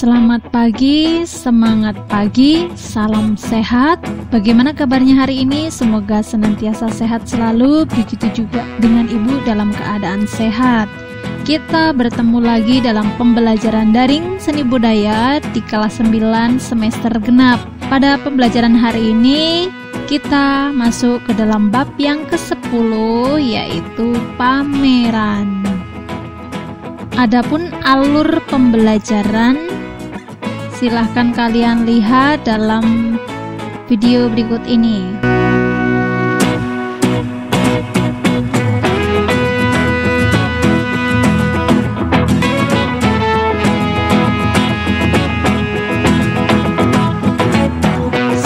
Selamat pagi, semangat pagi, salam sehat. Bagaimana kabarnya hari ini? Semoga senantiasa sehat selalu, begitu juga dengan Ibu dalam keadaan sehat. Kita bertemu lagi dalam pembelajaran daring seni budaya di kelas 9 semester genap. Pada pembelajaran hari ini, kita masuk ke dalam bab yang ke-10, yaitu pameran. Adapun alur pembelajaran, silahkan kalian lihat dalam video berikut ini.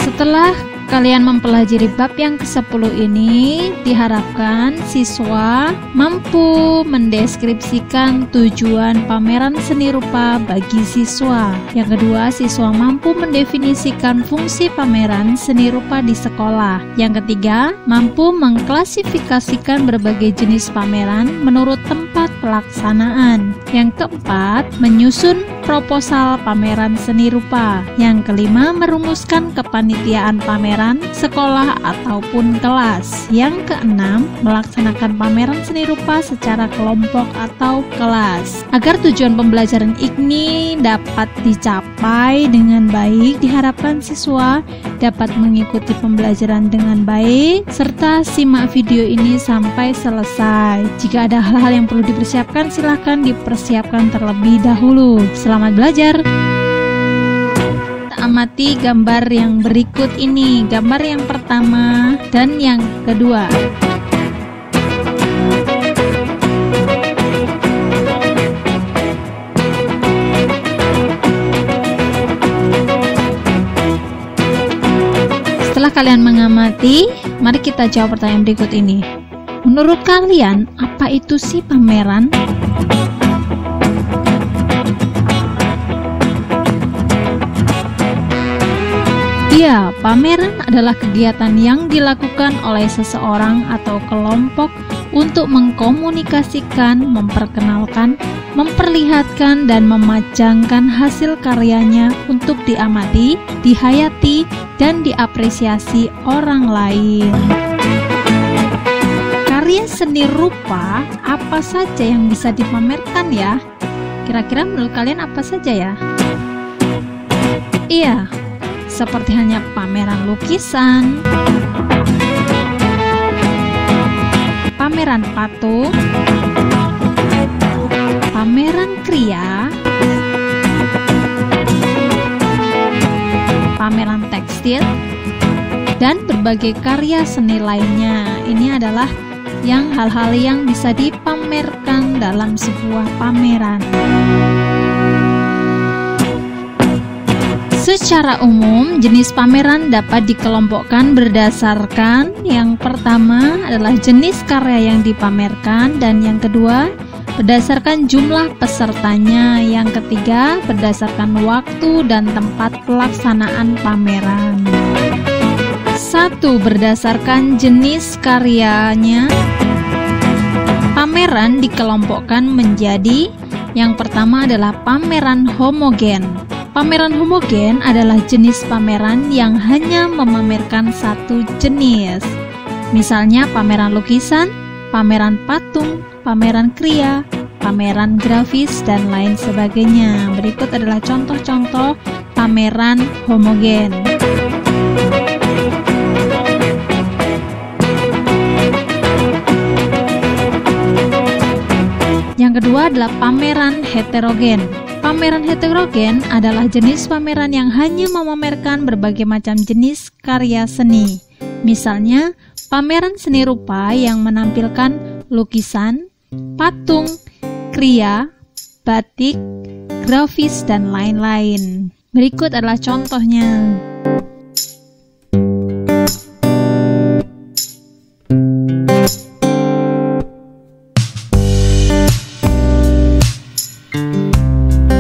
Setelah kalian mempelajari bab yang ke-10 ini, diharapkan siswa mampu mendeskripsikan tujuan pameran seni rupa bagi siswa. Yang kedua, siswa mampu mendefinisikan fungsi pameran seni rupa di sekolah. Yang ketiga, mampu mengklasifikasikan berbagai jenis pameran menurut tempat pelaksanaan. Yang keempat, menyusun proposal pameran seni rupa. Yang kelima, merumuskan kepanitiaan pameran sekolah ataupun kelas. Yang keenam, melaksanakan pameran seni rupa secara kelompok atau kelas. Agar tujuan pembelajaran ini dapat dicapai dengan baik, diharapkan siswa dapat mengikuti pembelajaran dengan baik serta simak video ini sampai selesai. Jika ada hal-hal yang perlu dipersiapkan, silahkan dipersiapkan terlebih dahulu. Selamat belajar. Amati gambar yang berikut ini, gambar yang pertama dan yang kedua. Setelah kalian mengamati, mari kita jawab pertanyaan berikut ini. Menurut kalian, apa itu sih pameran? Ya, pameran adalah kegiatan yang dilakukan oleh seseorang atau kelompok untuk mengkomunikasikan, memperkenalkan, memperlihatkan, dan memajangkan hasil karyanya untuk diamati, dihayati, dan diapresiasi orang lain. Karya seni rupa apa saja yang bisa dipamerkan ya? Kira-kira menurut kalian apa saja ya? Iya, seperti halnya pameran lukisan, pameran patung, pameran kriya, pameran tekstil, dan berbagai karya seni lainnya. Ini adalah hal-hal yang bisa dipamerkan dalam sebuah pameran. Secara umum, jenis pameran dapat dikelompokkan berdasarkan yang pertama adalah jenis karya yang dipamerkan, dan yang kedua berdasarkan jumlah pesertanya, yang ketiga berdasarkan waktu dan tempat pelaksanaan pameran. 1. Berdasarkan jenis karyanya, pameran dikelompokkan menjadi yang pertama adalah pameran homogen. Pameran homogen adalah jenis pameran yang hanya memamerkan satu jenis. Misalnya pameran lukisan, pameran patung, pameran kriya, pameran grafis, dan lain sebagainya. Berikut adalah contoh-contoh pameran homogen. Yang kedua adalah pameran heterogen. Pameran heterogen adalah jenis pameran yang hanya memamerkan berbagai macam jenis karya seni. Misalnya, pameran seni rupa yang menampilkan lukisan, patung, kriya, batik, grafis, dan lain-lain. Berikut adalah contohnya.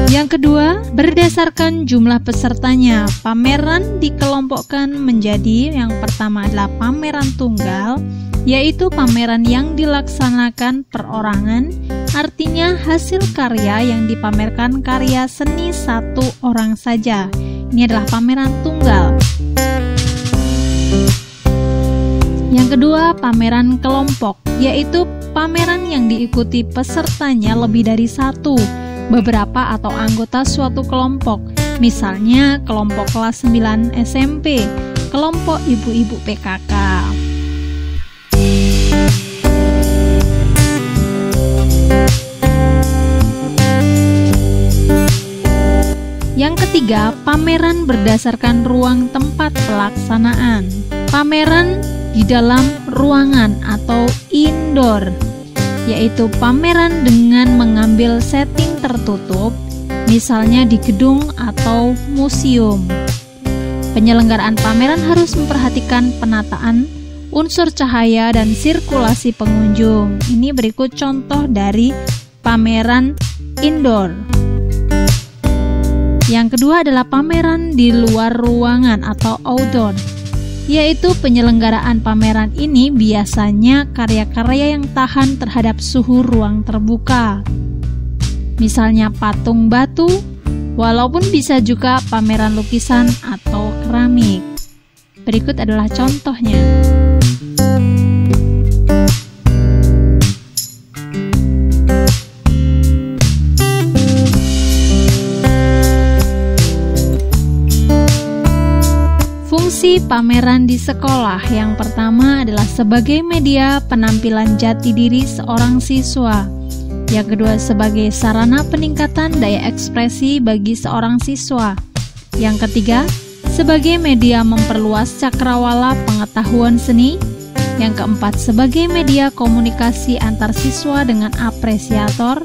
Yang kedua, berdasarkan jumlah pesertanya, pameran dikelompokkan menjadi yang pertama adalah pameran tunggal, yaitu pameran yang dilaksanakan perorangan, artinya hasil karya yang dipamerkan karya seni satu orang saja. Ini adalah pameran tunggal. Yang kedua, pameran kelompok, yaitu pameran yang diikuti pesertanya lebih dari satu, beberapa atau anggota suatu kelompok. Misalnya kelompok kelas 9 SMP, kelompok ibu-ibu PKK. Yang ketiga, pameran berdasarkan ruang tempat pelaksanaan. Pameran di dalam ruangan atau indoor, yaitu pameran dengan mengambil setting tertutup, misalnya di gedung atau museum. Penyelenggaraan pameran harus memperhatikan penataan, unsur cahaya, dan sirkulasi pengunjung. Ini berikut contoh dari pameran indoor. Yang kedua adalah pameran di luar ruangan atau outdoor, yaitu penyelenggaraan pameran ini biasanya karya-karya yang tahan terhadap suhu ruang terbuka. Misalnya patung batu, walaupun bisa juga pameran lukisan atau keramik. Berikut adalah contohnya. Fungsi pameran di sekolah yang pertama adalah sebagai media penampilan jati diri seorang siswa. Yang kedua, sebagai sarana peningkatan daya ekspresi bagi seorang siswa. Yang ketiga, sebagai media memperluas cakrawala pengetahuan seni. Yang keempat, sebagai media komunikasi antar siswa dengan apresiator.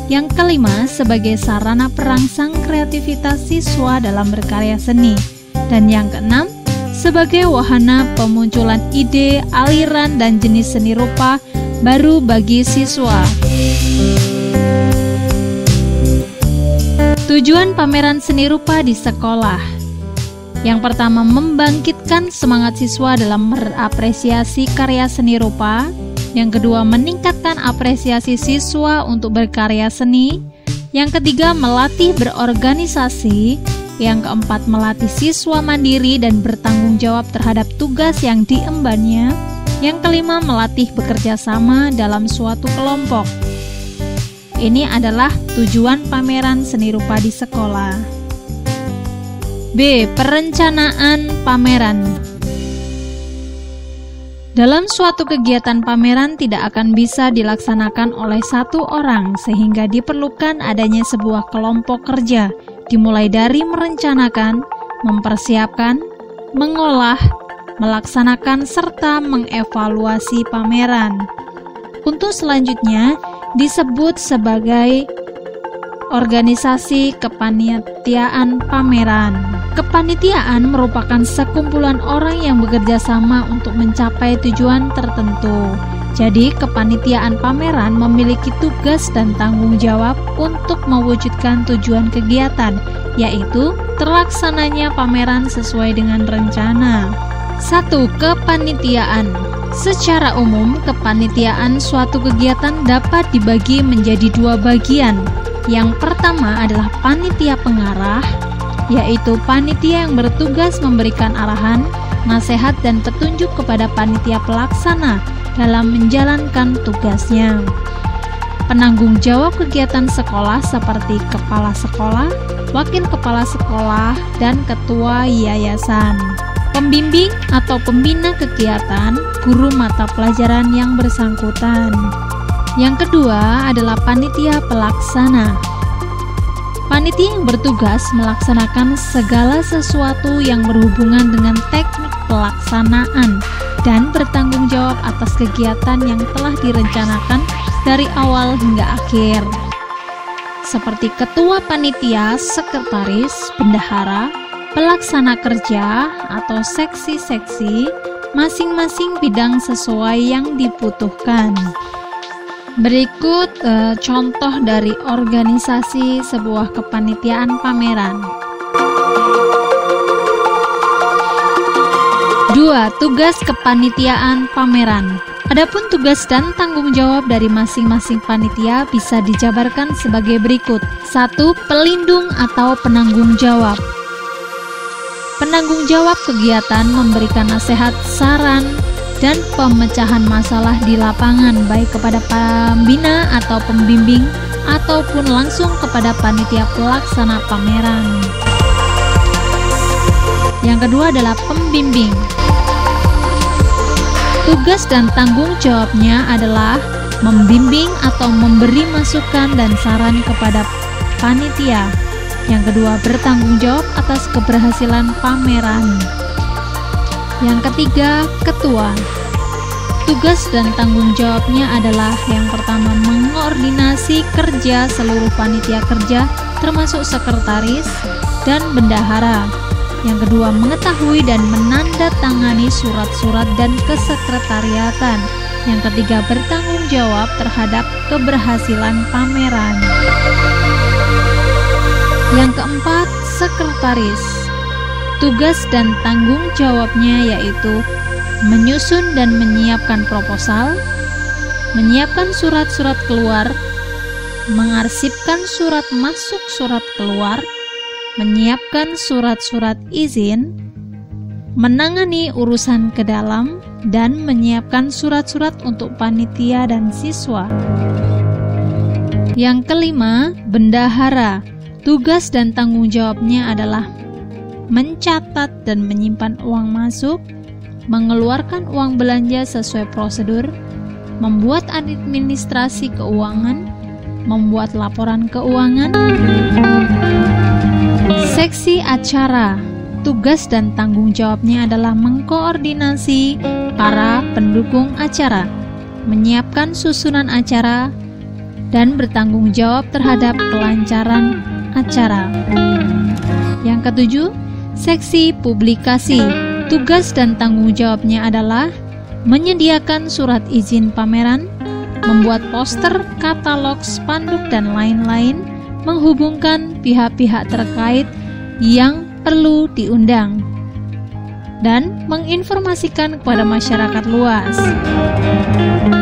Yang kelima, sebagai sarana perangsang kreativitas siswa dalam berkarya seni. Dan yang keenam, sebagai wahana pemunculan ide, aliran, dan jenis seni rupa baru bagi siswa. Tujuan pameran seni rupa di sekolah. Yang pertama, membangkitkan semangat siswa dalam berapresiasi karya seni rupa. Yang kedua, meningkatkan apresiasi siswa untuk berkarya seni. Yang ketiga, melatih berorganisasi. Yang keempat, melatih siswa mandiri dan bertanggung jawab terhadap tugas yang diembannya. Yang kelima, melatih bekerja sama dalam suatu kelompok. Ini adalah tujuan pameran seni rupa di sekolah. B. Perencanaan pameran. Dalam suatu kegiatan pameran tidak akan bisa dilaksanakan oleh satu orang, sehingga diperlukan adanya sebuah kelompok kerja, dimulai dari merencanakan, mempersiapkan, mengolah, melaksanakan, serta mengevaluasi pameran. Untuk selanjutnya disebut sebagai organisasi kepanitiaan pameran. Kepanitiaan merupakan sekumpulan orang yang bekerja sama untuk mencapai tujuan tertentu. Jadi, kepanitiaan pameran memiliki tugas dan tanggung jawab untuk mewujudkan tujuan kegiatan, yaitu terlaksananya pameran sesuai dengan rencana. 1. Kepanitiaan. Secara umum, kepanitiaan suatu kegiatan dapat dibagi menjadi dua bagian. Yang pertama adalah panitia pengarah, yaitu panitia yang bertugas memberikan arahan, nasihat, dan petunjuk kepada panitia pelaksana dalam menjalankan tugasnya. Penanggung jawab kegiatan sekolah seperti kepala sekolah, wakil kepala sekolah, dan ketua yayasan. Pembimbing atau pembina kegiatan, guru mata pelajaran yang bersangkutan. Yang kedua adalah panitia pelaksana. Panitia yang bertugas melaksanakan segala sesuatu yang berhubungan dengan teknik pelaksanaan dan bertanggung jawab atas kegiatan yang telah direncanakan dari awal hingga akhir. Seperti ketua panitia, sekretaris, bendahara, pelaksana kerja, atau seksi-seksi, masing-masing bidang sesuai yang dibutuhkan. Berikut contoh dari organisasi sebuah kepanitiaan pameran. 2. Tugas kepanitiaan pameran. Adapun tugas dan tanggung jawab dari masing-masing panitia bisa dijabarkan sebagai berikut. 1. Pelindung atau penanggung jawab. Penanggung jawab kegiatan memberikan nasihat, saran, dan pemecahan masalah di lapangan baik kepada pembina atau pembimbing ataupun langsung kepada panitia pelaksana pameran. Yang kedua adalah pembimbing. Tugas dan tanggung jawabnya adalah membimbing atau memberi masukan dan saran kepada panitia. Yang kedua, bertanggung jawab atas keberhasilan pameran. Yang ketiga, ketua. Tugas dan tanggung jawabnya adalah yang pertama, mengoordinasi kerja seluruh panitia kerja termasuk sekretaris dan bendahara. Yang kedua, mengetahui dan menandatangani surat-surat dan kesekretariatan. Yang ketiga, bertanggung jawab terhadap keberhasilan pameran. Yang keempat, sekretaris. Tugas dan tanggung jawabnya yaitu menyusun dan menyiapkan proposal, menyiapkan surat-surat keluar, mengarsipkan surat masuk surat keluar, menyiapkan surat-surat izin, menangani urusan ke dalam, dan menyiapkan surat-surat untuk panitia dan siswa. Yang kelima, bendahara. Tugas dan tanggung jawabnya adalah mencatat dan menyimpan uang masuk, mengeluarkan uang belanja sesuai prosedur, membuat administrasi keuangan, membuat laporan keuangan. Seksi acara. Tugas dan tanggung jawabnya adalah mengkoordinasi para pendukung acara, menyiapkan susunan acara, dan bertanggung jawab terhadap kelancaran acara. Yang ketujuh, seksi publikasi. Tugas dan tanggung jawabnya adalah menyediakan surat izin pameran, membuat poster, katalog, spanduk, dan lain-lain, menghubungkan pihak-pihak terkait yang perlu diundang, dan menginformasikan kepada masyarakat luas.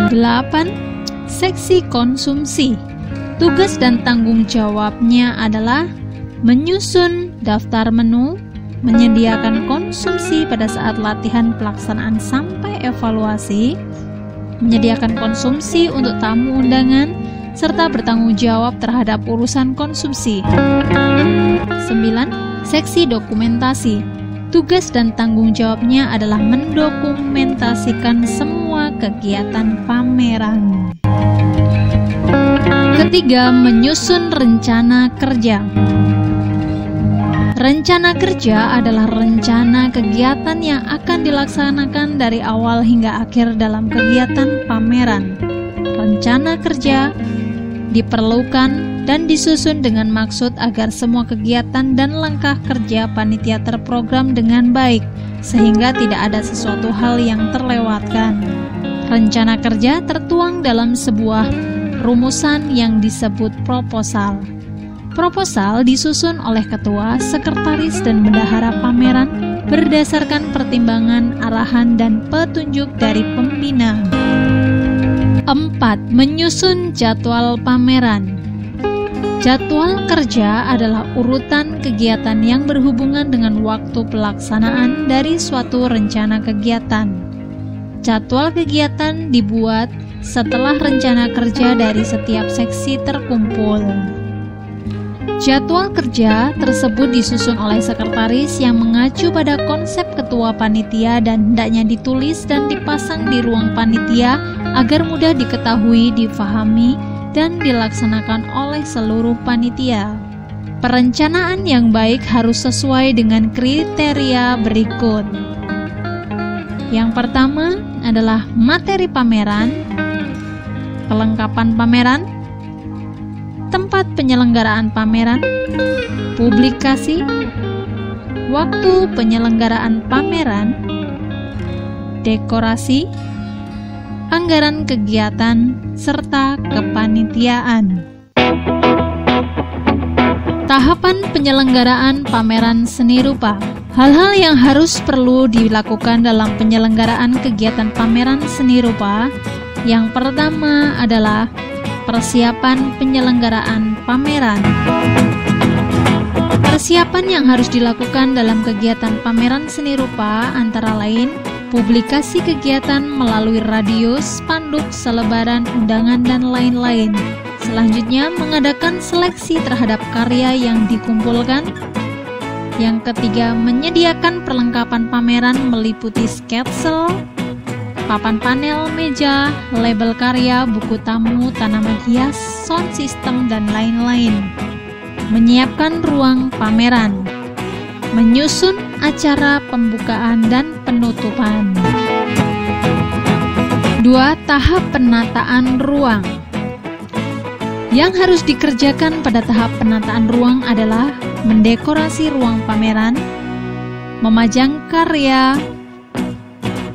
8. Seksi konsumsi. Tugas dan tanggung jawabnya adalah menyusun daftar menu, menyediakan konsumsi pada saat latihan pelaksanaan sampai evaluasi, menyediakan konsumsi untuk tamu undangan, serta bertanggung jawab terhadap urusan konsumsi. 9. Seksi dokumentasi. Tugas dan tanggung jawabnya adalah mendokumentasikan semua kegiatan pameran. Ketiga, menyusun rencana kerja. Rencana kerja adalah rencana kegiatan yang akan dilaksanakan dari awal hingga akhir dalam kegiatan pameran. Rencana kerja diperlukan dan disusun dengan maksud agar semua kegiatan dan langkah kerja panitia terprogram dengan baik, sehingga tidak ada sesuatu hal yang terlewatkan. Rencana kerja tertuang dalam sebuah rumusan yang disebut proposal. Proposal disusun oleh ketua, sekretaris, dan bendahara pameran berdasarkan pertimbangan, arahan, dan petunjuk dari pembina. 4. Menyusun jadwal pameran. Jadwal kerja adalah urutan kegiatan yang berhubungan dengan waktu pelaksanaan dari suatu rencana kegiatan. Jadwal kegiatan dibuat setelah rencana kerja dari setiap seksi terkumpul. Jadwal kerja tersebut disusun oleh sekretaris yang mengacu pada konsep ketua panitia dan hendaknya ditulis dan dipasang di ruang panitia agar mudah diketahui, difahami, dan dilaksanakan oleh seluruh panitia. Perencanaan yang baik harus sesuai dengan kriteria berikut. Yang pertama adalah materi pameran, kelengkapan pameran, tempat penyelenggaraan pameran, publikasi, waktu penyelenggaraan pameran, dekorasi, anggaran kegiatan, serta kepanitiaan. Tahapan penyelenggaraan pameran seni rupa. Hal-hal yang perlu dilakukan dalam penyelenggaraan kegiatan pameran seni rupa. Yang pertama adalah persiapan penyelenggaraan pameran. Persiapan yang harus dilakukan dalam kegiatan pameran seni rupa antara lain publikasi kegiatan melalui radio, spanduk, selebaran, undangan, dan lain-lain. Selanjutnya, mengadakan seleksi terhadap karya yang dikumpulkan. Yang ketiga, menyediakan perlengkapan pameran meliputi sketsel, papan panel, meja, label karya, buku tamu, tanaman hias, sound system, dan lain-lain. Menyiapkan ruang pameran. Menyusun acara pembukaan dan penutupan. 2. Tahap penataan ruang. Yang harus dikerjakan pada tahap penataan ruang adalah mendekorasi ruang pameran, memajang karya,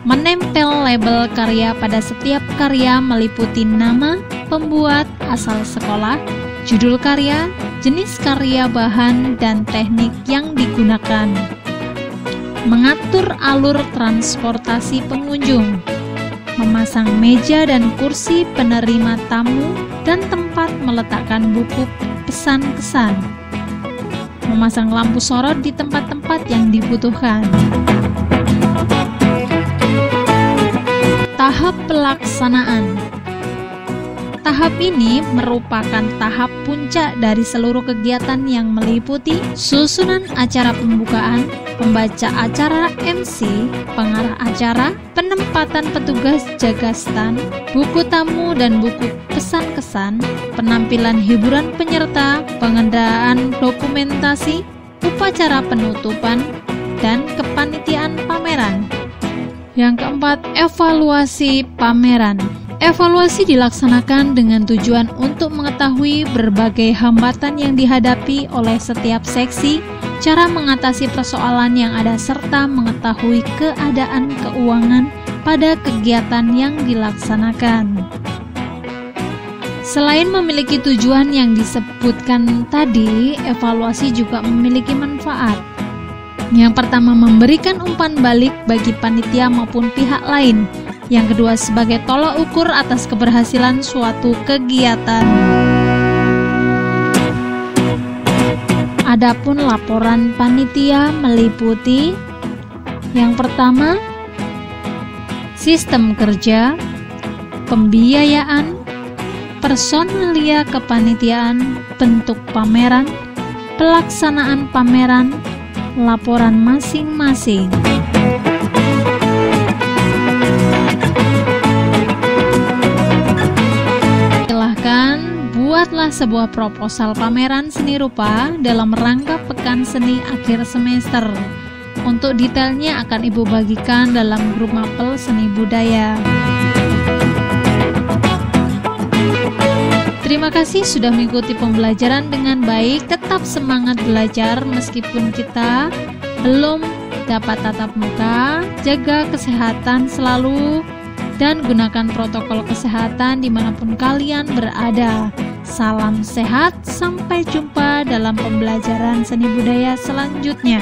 menempel label karya pada setiap karya meliputi nama, pembuat, asal sekolah, judul karya, jenis karya, bahan, dan teknik yang digunakan. Mengatur alur transportasi pengunjung. Memasang meja dan kursi penerima tamu dan tempat meletakkan buku pesan kesan. Memasang lampu sorot di tempat-tempat yang dibutuhkan. Tahap pelaksanaan. Tahap ini merupakan tahap puncak dari seluruh kegiatan yang meliputi susunan acara pembukaan, pembaca acara MC, pengarah acara, penempatan petugas jaga stand, buku tamu dan buku pesan kesan, penampilan hiburan penyerta, pengendalian dokumentasi, upacara penutupan, dan kepanitiaan pameran. Yang keempat, evaluasi pameran. Evaluasi dilaksanakan dengan tujuan untuk mengetahui berbagai hambatan yang dihadapi oleh setiap seksi, cara mengatasi persoalan yang ada, serta mengetahui keadaan keuangan pada kegiatan yang dilaksanakan. Selain memiliki tujuan yang disebutkan tadi, evaluasi juga memiliki manfaat. Yang pertama, memberikan umpan balik bagi panitia maupun pihak lain. Yang kedua, sebagai tolak ukur atas keberhasilan suatu kegiatan. Adapun laporan panitia meliputi yang pertama, sistem kerja, pembiayaan, personalia kepanitiaan, bentuk pameran, pelaksanaan pameran, laporan masing-masing. Buatlah sebuah proposal pameran seni rupa dalam rangka pekan seni akhir semester. Untuk detailnya akan Ibu bagikan dalam grup mapel seni budaya. Terima kasih sudah mengikuti pembelajaran dengan baik. Tetap semangat belajar meskipun kita belum dapat tatap muka. Jaga kesehatan selalu dan gunakan protokol kesehatan dimanapun kalian berada. Salam sehat, sampai jumpa dalam pembelajaran seni budaya selanjutnya.